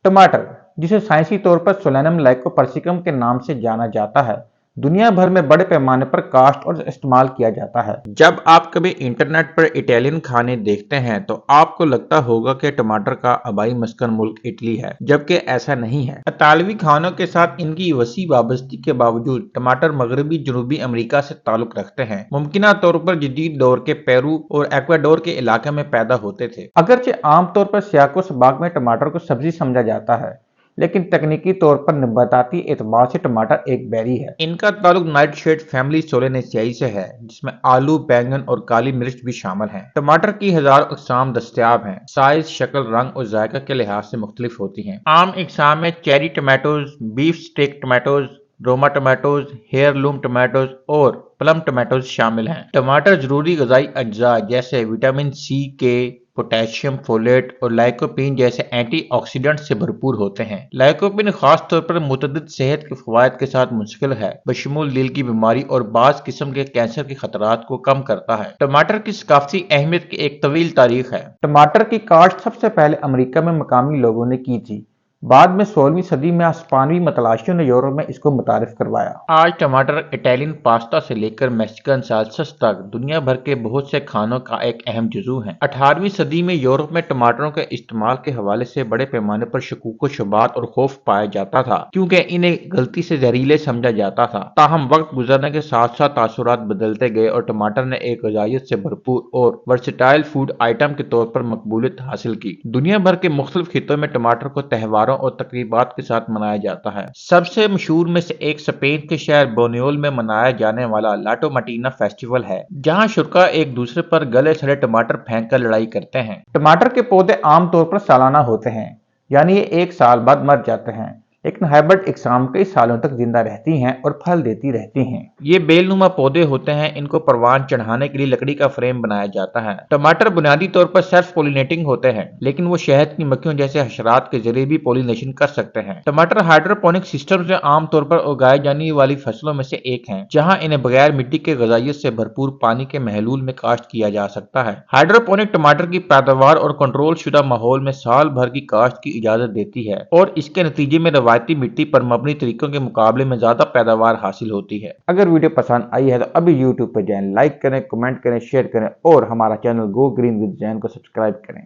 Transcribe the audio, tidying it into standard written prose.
टमाटर, जिसे साइंसी तौर पर सोलेनम लाइकोपर्सिकम के नाम से जाना जाता है, दुनिया भर में बड़े पैमाने पर काश्त और इस्तेमाल किया जाता है। जब आप कभी इंटरनेट पर इटालियन खाने देखते हैं तो आपको लगता होगा कि टमाटर का आबाई मस्कन मुल्क इटली है, जबकि ऐसा नहीं है। इतालवी खानों के साथ इनकी वसी वाबस्तगी के बावजूद टमाटर मगरबी जनूबी अमेरिका से ताल्लुक रखते हैं। मुमकिन तौर पर जदीद दौर के पेरू और एक्वाडोर के इलाके में पैदा होते थे। अगरचे आमतौर पर सियाको सबाक में टमाटर को सब्जी समझा जाता है, लेकिन तकनीकी तौर पर नबाताती एतबार से टमाटर एक बेरी है। इनका ताल्लुक नाइटशेड फैमिली सोलेनेसियाई से है, जिसमें आलू, बैंगन और काली मिर्च भी शामिल हैं। टमाटर की हजारों अक़साम दस्तयाब हैं, साइज, शक्ल, रंग और जायका के लिहाज से मुख्तलिफ होती हैं। आम अक़साम में cherry tomatoes, beef stick tomatoes, Roma tomatoes, heirloom tomatoes और प्लम टमाटोज शामिल हैं। टमाटर जरूरी ग़िज़ाई अज्जा जैसे विटामिन सी, के, पोटेशियम, फोलेट और लाइकोपीन जैसे एंटीऑक्सीडेंट से भरपूर होते हैं। लाइकोपीन खास तौर पर मुतअद्दिद सेहत के फवायद के साथ मुंसकिल है, बशमूल दिल की बीमारी और बाज़ किस्म के कैंसर के खतरात को कम करता है। टमाटर की सकाफती अहमियत की एक तवील तारीख है। टमाटर की काश्त सबसे पहले अमेरिका में मकामी लोगों ने की थी। बाद में 16वीं सदी में स्पेनी मतलाशियों ने यूरोप में इसको मुतारिफ करवाया। आज टमाटर इटालियन पास्ता से लेकर मैक्सिकन साल्सास तक दुनिया भर के बहुत से खानों का एक अहम जुज़ू है। 18वीं सदी में यूरोप में टमाटरों के इस्तेमाल के हवाले से बड़े पैमाने पर शकूक शुबात और खौफ पाया जाता था, क्योंकि इन्हें गलती से जहरीले समझा जाता था। ताहम वक्त गुजरने के साथ साथ तासुरात बदलते गए और टमाटर ने एक ग़िज़ाइयत से भरपूर और वर्सेटाइल फूड आइटम के तौर पर मकबूलियत हासिल की। दुनिया भर के मुख्तलिफ खित्तों में टमाटर को त्योहारों और तकरीबात के साथ मनाया जाता है। सबसे मशहूर में से एक स्पेन के शहर बोनियोल में मनाया जाने वाला ला टोमाटिना फेस्टिवल है, जहां शुरका एक दूसरे पर गले सड़े टमाटर फेंक कर लड़ाई करते हैं। टमाटर के पौधे आमतौर पर सालाना होते हैं, यानी ये एक साल बाद मर जाते हैं, लेकिन हाइब्रिड इकसाम कई सालों तक जिंदा रहती हैं और फल देती रहती हैं। ये बेलनुमा पौधे होते हैं, इनको परवान चढ़ाने के लिए लकड़ी का फ्रेम बनाया जाता है। टमाटर बुनियादी तौर पर सेल्फ पोलिनेटिंग होते हैं, लेकिन वो शहद की मक्खियों जैसे हशरात के जरिए भी पोलिनेशन कर सकते हैं। टमाटर हाइड्रोपोनिक सिस्टम से आमतौर पर उगाई जाने वाली फसलों में से एक है, जहाँ इन्हें बगैर मिट्टी के ग़िज़ाइयत से भरपूर पानी के महलूल में काश्त किया जा सकता है। हाइड्रोपोनिक टमाटर की पैदावार और कंट्रोल शुदा माहौल में साल भर की काश्त की इजाजत देती है और इसके नतीजे में मिट्टी पर मबनी तरीकों के मुकाबले में ज्यादा पैदावार हासिल होती है। अगर वीडियो पसंद आई है तो अभी YouTube पर जाएं, लाइक करें, कमेंट करें, शेयर करें और हमारा channel go green with Jain को सब्सक्राइब करें।